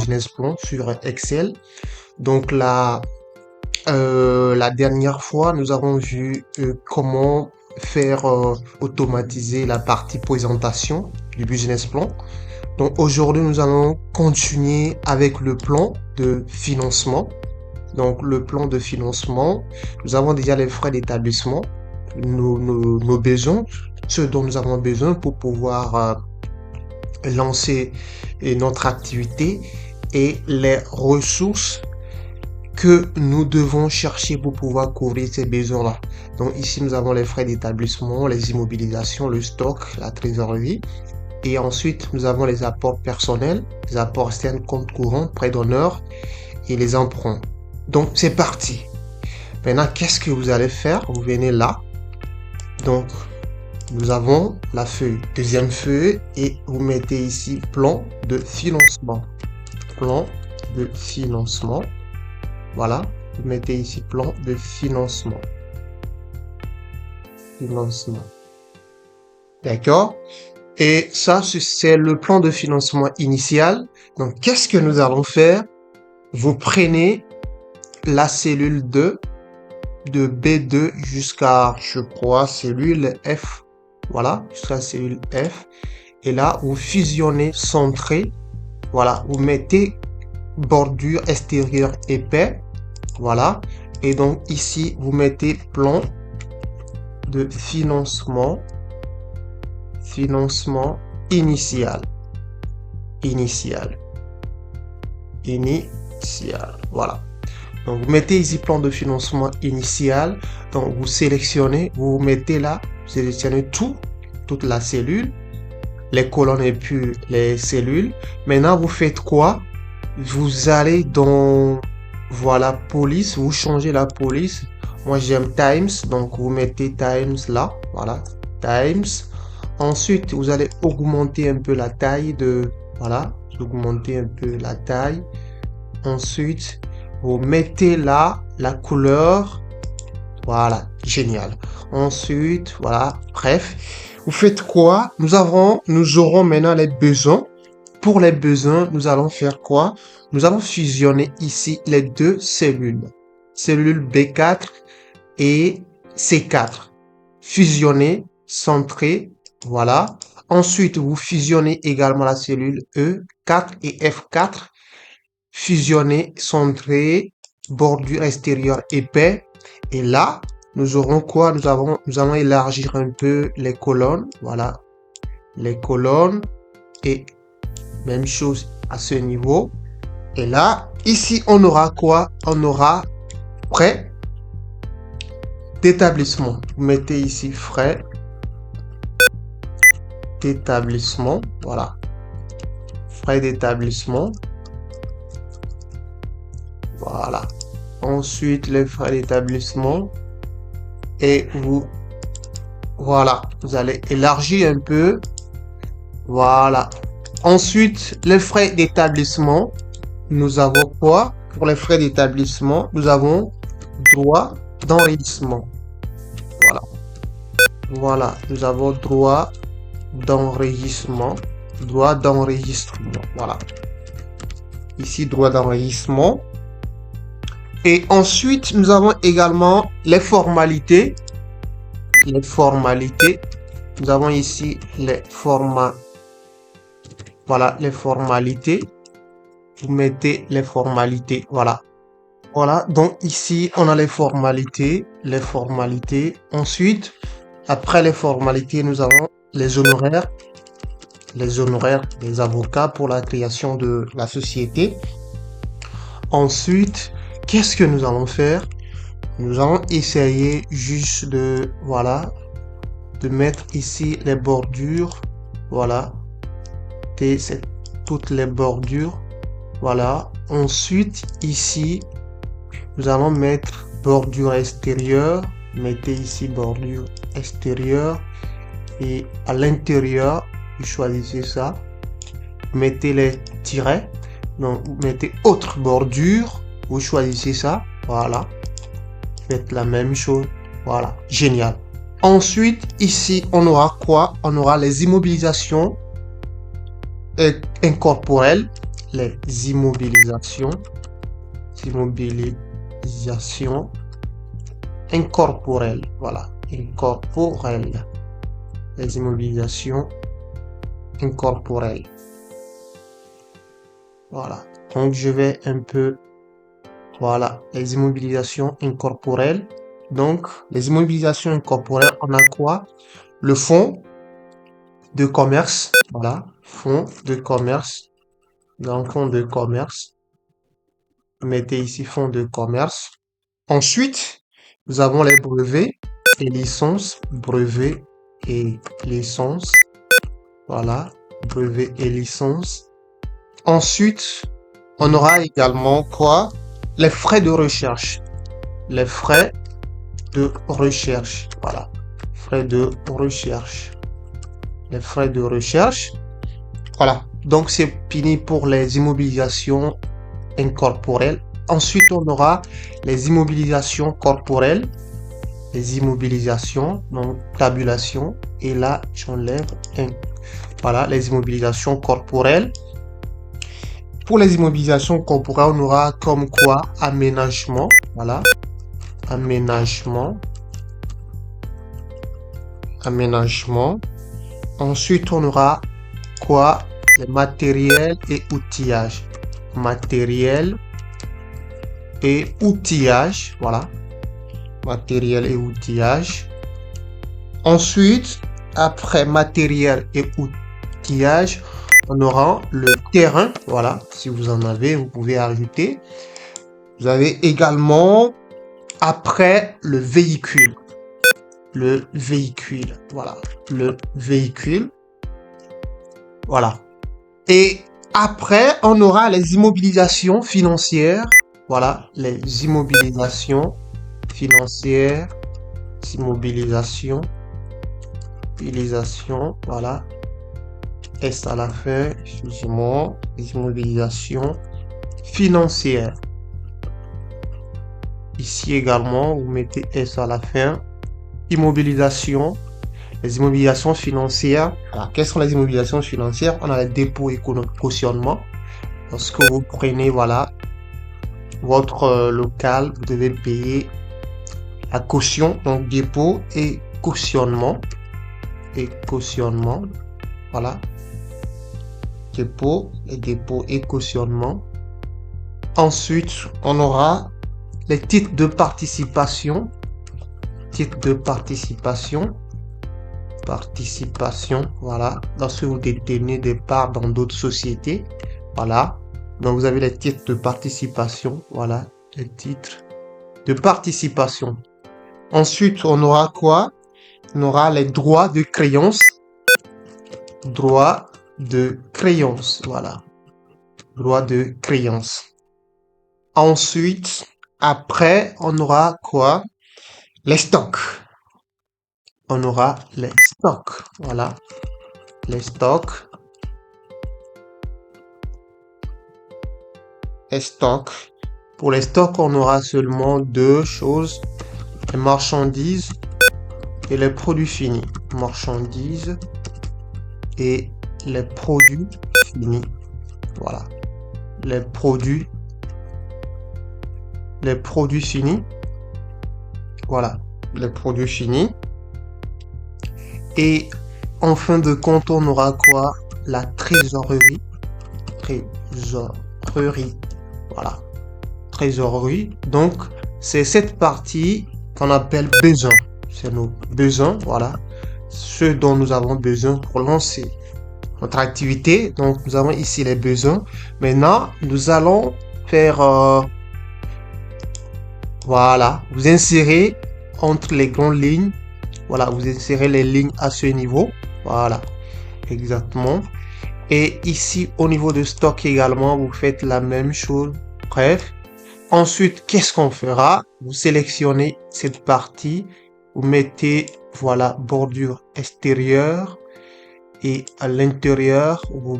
business plan sur Excel. Donc la dernière fois, nous avons vu comment faire automatiser la partie présentation du business plan. Donc aujourd'hui, nous allons continuer avec le plan de financement. Donc le plan de financement, nous avons déjà les frais d'établissement, nos besoins, ce dont nous avons besoin pour pouvoir lancer notre activité et les ressources que nous devons chercher pour pouvoir couvrir ces besoins-là. Donc ici, nous avons les frais d'établissement, les immobilisations, le stock, la trésorerie. Et ensuite, nous avons les apports personnels, les apports externes, compte courant, prêts d'honneur et les emprunts. Donc, c'est parti. Maintenant, qu'est-ce que vous allez faire? Vous venez là. Donc, nous avons la feuille, deuxième feuille, et vous mettez ici plan de financement. Plan de financement. Voilà. Vous mettez ici plan de financement. Financement. D'accord? Et ça, c'est le plan de financement initial. Donc, qu'est-ce que nous allons faire? Vous prenez la cellule 2, de B2 jusqu'à, je crois, cellule F. Voilà, jusqu'à cellule F. Et là, vous fusionnez centré. Voilà, vous mettez bordure extérieure épais. Voilà. Et donc, ici, vous mettez plan de financement. Financement initial. Initial. Voilà. Donc, vous mettez ici plan de financement initial. Donc, vous sélectionnez, vous mettez là, vous sélectionnez toute la cellule, les colonnes et puis les cellules. Maintenant, vous faites quoi? Vous allez dans, voilà, police, vous changez la police. Moi, j'aime times, donc vous mettez times là, voilà, times. Ensuite, vous allez augmenter un peu la taille de, voilà, augmenter un peu la taille. Ensuite, vous mettez là la couleur. Voilà, génial. Ensuite, voilà, bref. Vous faites quoi? Nous aurons maintenant les besoins. Pour les besoins, nous allons faire quoi? Nous allons fusionner ici les deux cellules. Cellule B4 et C4. Fusionner, centrer, voilà. Ensuite, vous fusionnez également la cellule E4 et F4. Fusionner, centrer, bordure extérieure épais. Et là, nous aurons quoi? Nous allons élargir un peu les colonnes. Voilà. Les colonnes. Et même chose à ce niveau. Et là, ici, on aura quoi? On aura frais d'établissement. Vous mettez ici frais d'établissement. Voilà. Frais d'établissement. Voilà. Ensuite, les frais d'établissement. Et voilà. Vous allez élargir un peu. Voilà. Ensuite, les frais d'établissement. Nous avons quoi? Pour les frais d'établissement, nous avons droit d'enregistrement. Voilà. Voilà. Nous avons droit d'enregistrement. Droit d'enregistrement. Voilà. Ici, droit d'enregistrement. Et ensuite, nous avons également les formalités. Les formalités. Nous avons ici les formats. Voilà, les formalités. Vous mettez les formalités. Voilà. Voilà. Donc ici, on a les formalités. Les formalités. Ensuite, après les formalités, nous avons les honoraires. Les honoraires des avocats pour la création de la société. Ensuite, qu'est-ce que nous allons faire? Nous allons essayer juste de, voilà, de mettre ici les bordures. Voilà. C'est toutes les bordures. Voilà. Ensuite, ici, nous allons mettre bordure extérieure. Mettez ici bordure extérieure. Et à l'intérieur, vous choisissez ça. Mettez les tirets. Donc, vous mettez autre bordure. Vous choisissez ça. Voilà. Faites la même chose. Voilà. Génial. Ensuite, ici, on aura quoi? On aura les immobilisations incorporelles, les immobilisations. Immobilisation incorporelle. Voilà, incorporelle. Les immobilisations incorporelles. Voilà. Donc, je vais un peu... Voilà, les immobilisations incorporelles. Donc, les immobilisations incorporelles, on a quoi? Le fonds de commerce. Voilà, fonds de commerce. Dans fonds de commerce, vous mettez ici fonds de commerce. Ensuite, nous avons les brevets et licences. Brevets et licences. Voilà, brevets et licences. Ensuite, on aura également quoi? Les frais de recherche. Les frais de recherche. Voilà, frais de recherche. Les frais de recherche. Voilà, donc c'est fini pour les immobilisations incorporelles. Ensuite, on aura les immobilisations corporelles. Les immobilisations, donc tabulation. Et là, j'enlève un. Voilà, les immobilisations corporelles. Pour les immobilisations corporelles, on aura comme quoi? Aménagement. Voilà, aménagement. Aménagement. Ensuite, on aura quoi? Les matériels et outillages. Matériel et outillage. Voilà. Matériel et outillage. Ensuite, après matériel et outillage, on aura le terrain. Voilà. Si vous en avez, vous pouvez ajouter. Vous avez également après le véhicule. Le véhicule. Voilà. Le véhicule. Voilà. Et après, on aura les immobilisations financières. Voilà, les immobilisations financières. Immobilisation. Voilà. S à la fin, excusez-moi. Les immobilisations financières. Ici également, vous mettez S à la fin. Immobilisation. Les immobilisations financières. Alors, quelles sont les immobilisations financières? On a les dépôts et cautionnement. Lorsque vous prenez, voilà, votre local, vous devez payer la caution, donc dépôt et cautionnement. Et cautionnement. Voilà. Dépôt et cautionnement. Ensuite, on aura les titres de participation. Titres de participation. Voilà, lorsque vous détenez des parts dans d'autres sociétés, voilà, donc vous avez les titres de participation, voilà, les titres de participation. Ensuite, on aura quoi? On aura les droits de créance, voilà, droits de créance. Ensuite, après, on aura quoi? Les stocks. On aura les stocks, voilà, les stocks. Les stocks. Pour les stocks, on aura seulement deux choses, les marchandises et les produits finis. Marchandises et les produits finis. Voilà, les produits finis. Voilà, les produits finis. Et en fin de compte, on aura quoi? La trésorerie. Voilà. Trésorerie. Donc, c'est cette partie qu'on appelle besoin. C'est nos besoins. Voilà. Ce dont nous avons besoin pour lancer notre activité. Donc, nous avons ici les besoins. Maintenant, nous allons faire... voilà. Vous insérez entre les grandes lignes. Voilà, vous insérez les lignes à ce niveau. Voilà, exactement. Et ici, au niveau de stock également, vous faites la même chose. Bref. Ensuite, qu'est-ce qu'on fera? Vous sélectionnez cette partie. Vous mettez, voilà, bordure extérieure. Et à l'intérieur, vous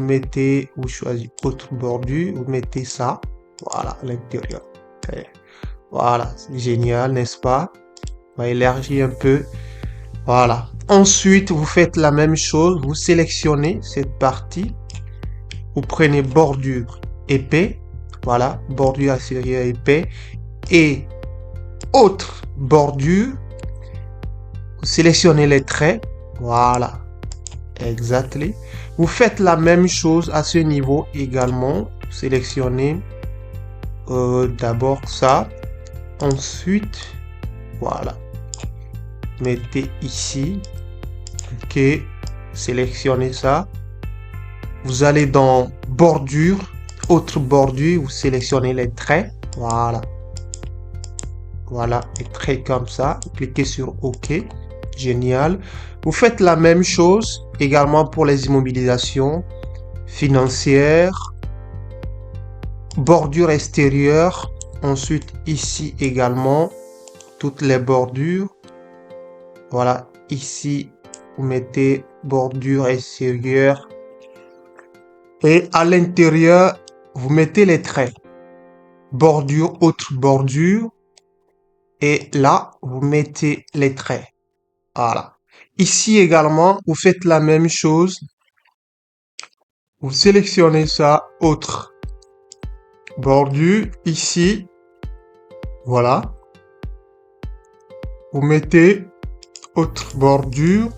choisissez autre bordure. Vous mettez ça. Voilà, à l'intérieur. Okay. Voilà, c'est génial, n'est-ce pas? On va élargir un peu. Voilà. Ensuite, vous faites la même chose. Vous sélectionnez cette partie. Vous prenez bordure épais. Voilà, bordure extérieure épais. Et autre bordure, vous sélectionnez les traits. Voilà, exactly. Vous faites la même chose à ce niveau également. Sélectionnez d'abord ça. Ensuite, voilà. Mettez ici. Ok. Sélectionnez ça. Vous allez dans bordure. Autre bordure. Vous sélectionnez les traits. Voilà. Voilà. Les traits comme ça. Cliquez sur OK. Génial. Vous faites la même chose également pour les immobilisations financières. Bordure extérieure. Ensuite, ici également, toutes les bordures. Voilà, ici, vous mettez bordure extérieure. Et à l'intérieur, vous mettez les traits. Bordure, autre bordure. Et là, vous mettez les traits. Voilà. Ici également, vous faites la même chose. Vous sélectionnez ça, autre bordure. Ici, voilà. Vous mettez autre bordure,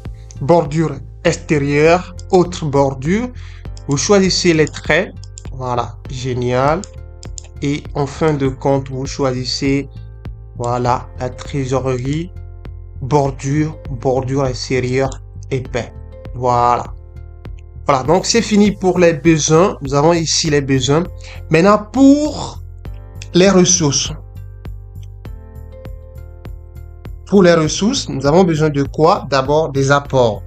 bordure extérieure, autre bordure. Vous choisissez les traits. Voilà, génial. Et en fin de compte, vous choisissez, voilà, la trésorerie, bordure, bordure extérieure, épais. Voilà. Voilà, donc c'est fini pour les besoins. Nous avons ici les besoins. Maintenant, pour les ressources. Pour les ressources, nous avons besoin de quoi? D'abord, des apports.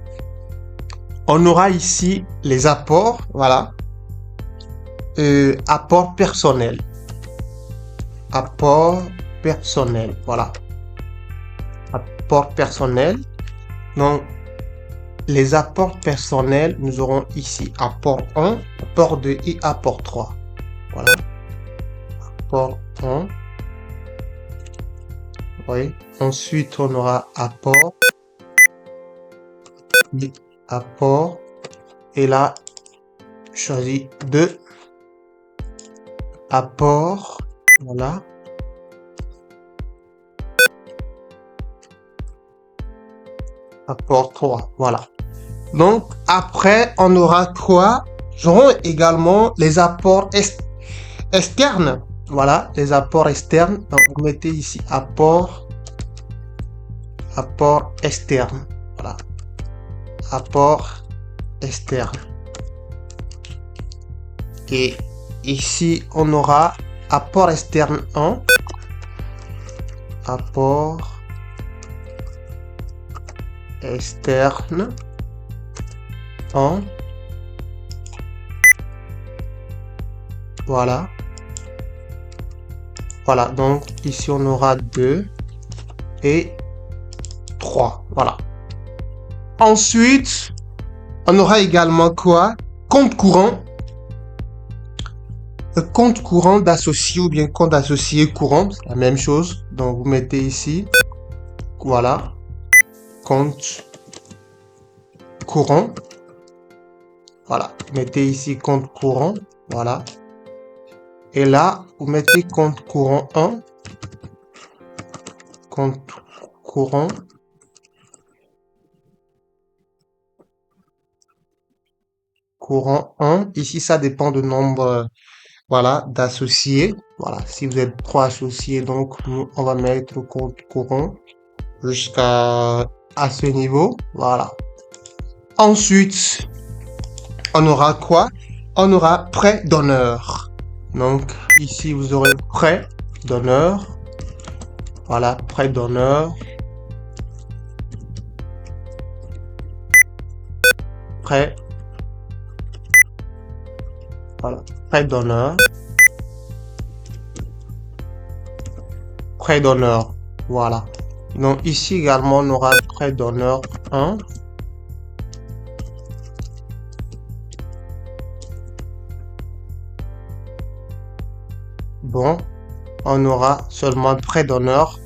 On aura ici les apports, voilà. Apport personnel. Apport personnel, voilà. Apport personnel. Donc, les apports personnels, nous aurons ici apport 1, apport 2 et apport 3. Voilà. Apport 1. Oui. Ensuite, on aura apport. Apport. Et là, je choisis 2. Apport. Voilà. Apport 3. Voilà. Donc, après, on aura quoi? Nous aurons également les apports externes. Voilà, les apports externes. Donc, vous mettez ici apport externe. Voilà. Apport externe. Et ici, on aura apport externe 1. Apport externe 1. Voilà. Voilà, donc ici on aura 2 et 3. Voilà. Ensuite, on aura également quoi? Compte courant. Le compte courant d'associé ou bien compte associé courant, c'est la même chose. Donc vous mettez ici, voilà, compte courant. Voilà, mettez ici compte courant, voilà. Et là, vous mettez compte courant 1, compte courant, courant 1. Ici, ça dépend du nombre, voilà, d'associés. Voilà, si vous êtes 3 associés, donc on va mettre compte courant jusqu'à ce niveau. Voilà. Ensuite, on aura quoi? On aura prêt d'honneur. Donc, ici, vous aurez prêt d'honneur. Voilà, prêt d'honneur. Prêt. Voilà, prêt d'honneur. Prêt d'honneur. Voilà. Donc, ici également, on aura prêt d'honneur 1. Bon, on aura seulement prêt d'honneur.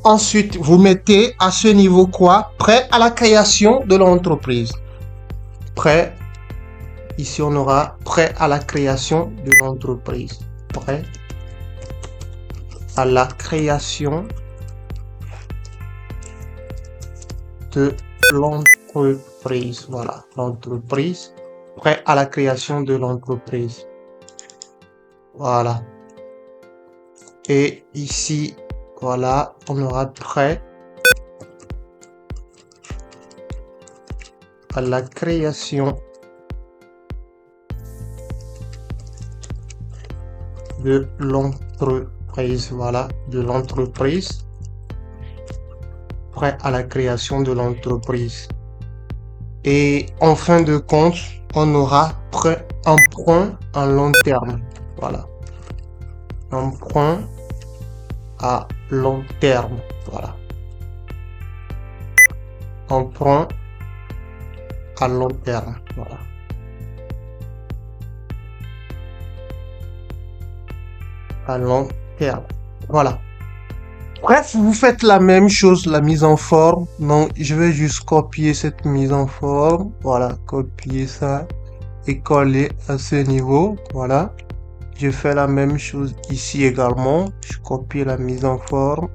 Ensuite, vous mettez à ce niveau quoi? Prêt à la création de l'entreprise. Prêt ici on aura prêt à la création de l'entreprise. Prêt à la création de l'entreprise. Voilà, l'entreprise. Prêt à la création de l'entreprise. Voilà. Et ici, voilà, on aura prêt à la création de l'entreprise. Voilà, de l'entreprise. Prêt à la création de l'entreprise. Et en fin de compte, on aura prêt emprunt à long terme. Voilà. Emprunt à long terme. Voilà. Emprunt à long terme. Voilà. À long terme. Voilà. Bref, vous faites la même chose, la mise en forme. Donc, je vais juste copier cette mise en forme. Voilà, copier ça et coller à ce niveau. Voilà. Je fais la même chose ici également. Je copie la mise en forme.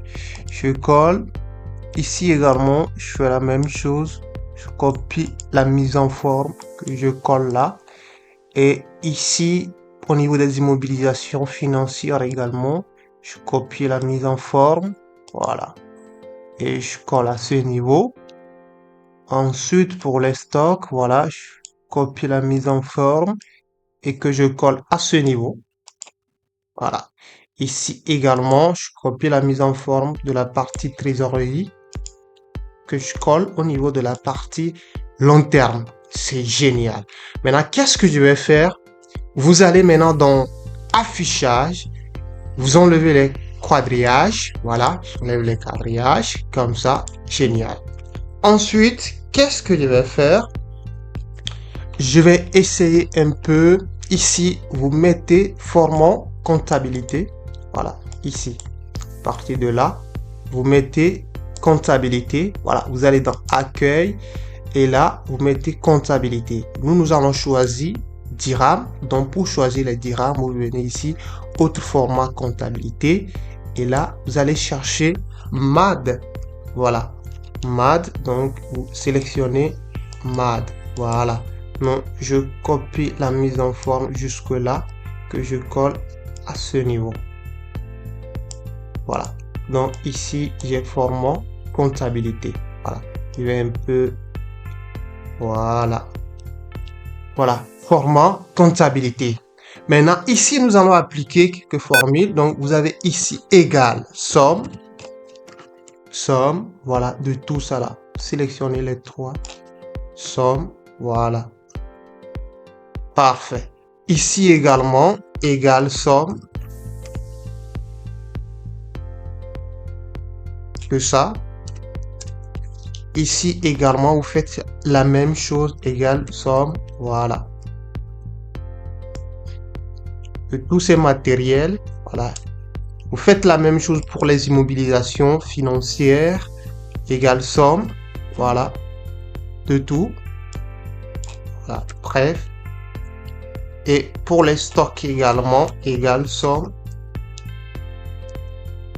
Je colle. Ici également, je fais la même chose. Je copie la mise en forme que je colle là. Et ici, au niveau des immobilisations financières également, je copie la mise en forme. Voilà. Et je colle à ce niveau. Ensuite, pour les stocks, voilà, je copie la mise en forme et que je colle à ce niveau. Voilà. Ici également, je copie la mise en forme de la partie trésorerie que je colle au niveau de la partie long terme. C'est génial. Maintenant, qu'est-ce que je vais faire? Vous allez maintenant dans affichage, vous enlevez les quadrillages. Voilà, j'enlève les quadrillages comme ça. Génial. Ensuite, qu'est-ce que je vais faire? Je vais essayer un peu. Ici, vous mettez formant comptabilité. Voilà, ici. À partir de là, vous mettez comptabilité. Voilà, vous allez dans accueil et là, vous mettez comptabilité. Nous allons choisir dirham. Donc, pour choisir les dirhams, vous venez ici, autre format comptabilité. Et là, vous allez chercher MAD. Voilà, MAD. Donc, vous sélectionnez MAD. Voilà. Donc, je copie la mise en forme jusque là que je colle à ce niveau. Voilà. Donc, ici, j'ai format comptabilité. Voilà. Je vais un peu. Voilà. Voilà. Format comptabilité. Maintenant, ici, nous allons appliquer quelques formules. Donc, vous avez ici égal somme. Somme. Voilà. De tout ça là. Sélectionnez les trois. Somme. Voilà. Parfait. Ici également, égal somme. Que ça. Ici également, vous faites la même chose, égal somme. Voilà. De tous ces matériels, voilà. Vous faites la même chose pour les immobilisations financières, égal somme. Voilà. De tout. Voilà. Bref. Et pour les stocks également, égal somme.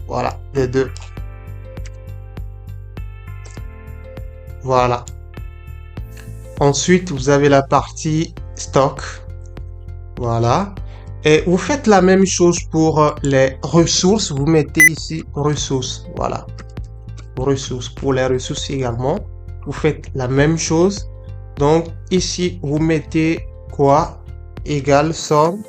Voilà, les deux. Voilà. Ensuite, vous avez la partie stock. Voilà. Et vous faites la même chose pour les ressources. Vous mettez ici ressources. Voilà. Ressources. Pour les ressources également, vous faites la même chose. Donc, ici, vous mettez quoi? Égal somme.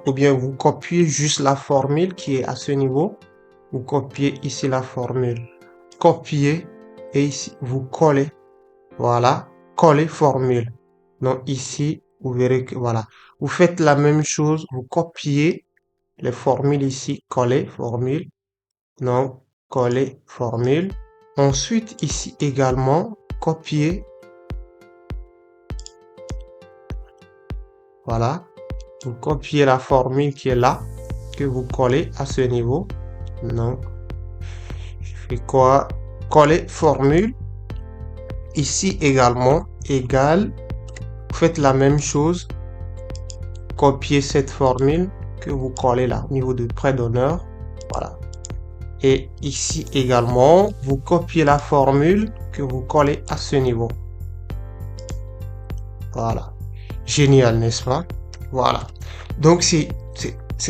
Ou bien vous copiez juste la formule qui est à ce niveau. Vous copiez ici la formule. Copier et ici vous collez. Voilà. Coller formule. Donc ici, vous verrez que voilà. Vous faites la même chose. Vous copiez les formules ici. Coller formule. Donc, coller formule. Ensuite, ici également, copier. Voilà. Vous copiez la formule qui est là, que vous collez à ce niveau. Donc, je fais quoi? Coller formule. Ici également, égale, vous faites la même chose, copiez cette formule que vous collez là au niveau de prêt d'honneur, voilà. Et ici également, vous copiez la formule que vous collez à ce niveau. Voilà. Génial, n'est-ce pas? Voilà. Donc, c'est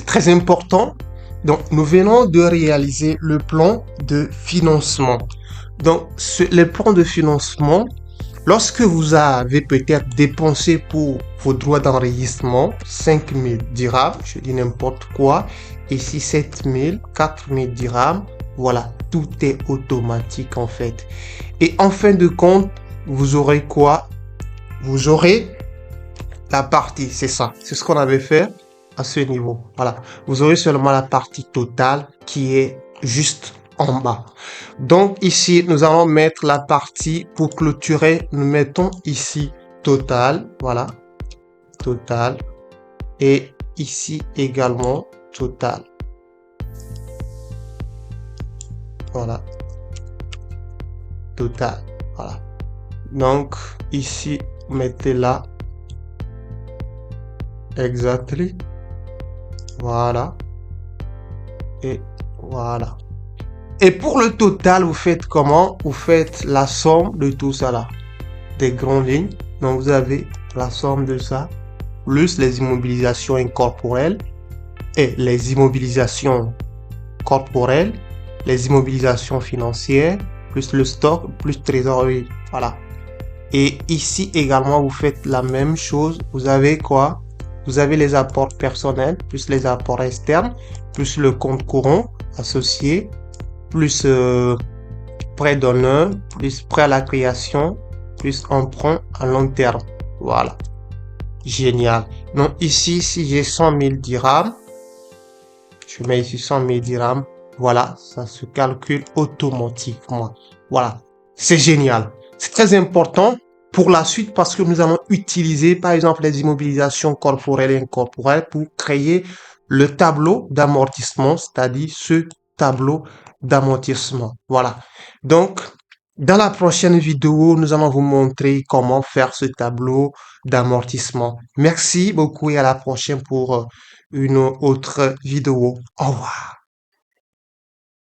très important. Donc, nous venons de réaliser le plan de financement. Donc, le plan de financement, lorsque vous avez peut-être dépensé pour vos droits d'enregistrement 5000 dirhams, je dis n'importe quoi, ici 7000, 4000 dirhams, voilà, tout est automatique en fait. Et en fin de compte, vous aurez quoi? Vous aurez la partie, c'est ça, c'est ce qu'on avait fait à ce niveau. Voilà, vous aurez seulement la partie totale qui est juste en bas. Donc ici, nous allons mettre la partie pour clôturer. Nous mettons ici total, voilà, total. Et ici également total. Voilà, total. Voilà. Donc ici, mettez là. Exactly. Voilà. Et voilà. Et pour le total, vous faites comment? Vous faites la somme de tout ça là, des grandes lignes. Donc vous avez la somme de ça, plus les immobilisations incorporelles et les immobilisations corporelles, les immobilisations financières, plus le stock, plus trésorerie. Voilà. Et ici également, vous faites la même chose. Vous avez quoi? Vous avez les apports personnels, plus les apports externes, plus le compte courant associé, plus prêt d'honneur, plus prêt à la création, plus emprunt à long terme. Voilà. Génial. Donc ici, si j'ai 100 000 dirhams, je mets ici 100 000 dirhams. Voilà, ça se calcule automatiquement. Voilà. C'est génial. C'est très important pour la suite parce que nous allons utiliser, par exemple, les immobilisations corporelles et incorporelles pour créer le tableau d'amortissement, c'est-à-dire ce tableau d'amortissement. Voilà. Donc, dans la prochaine vidéo, nous allons vous montrer comment faire ce tableau d'amortissement. Merci beaucoup et à la prochaine pour une autre vidéo. Au revoir.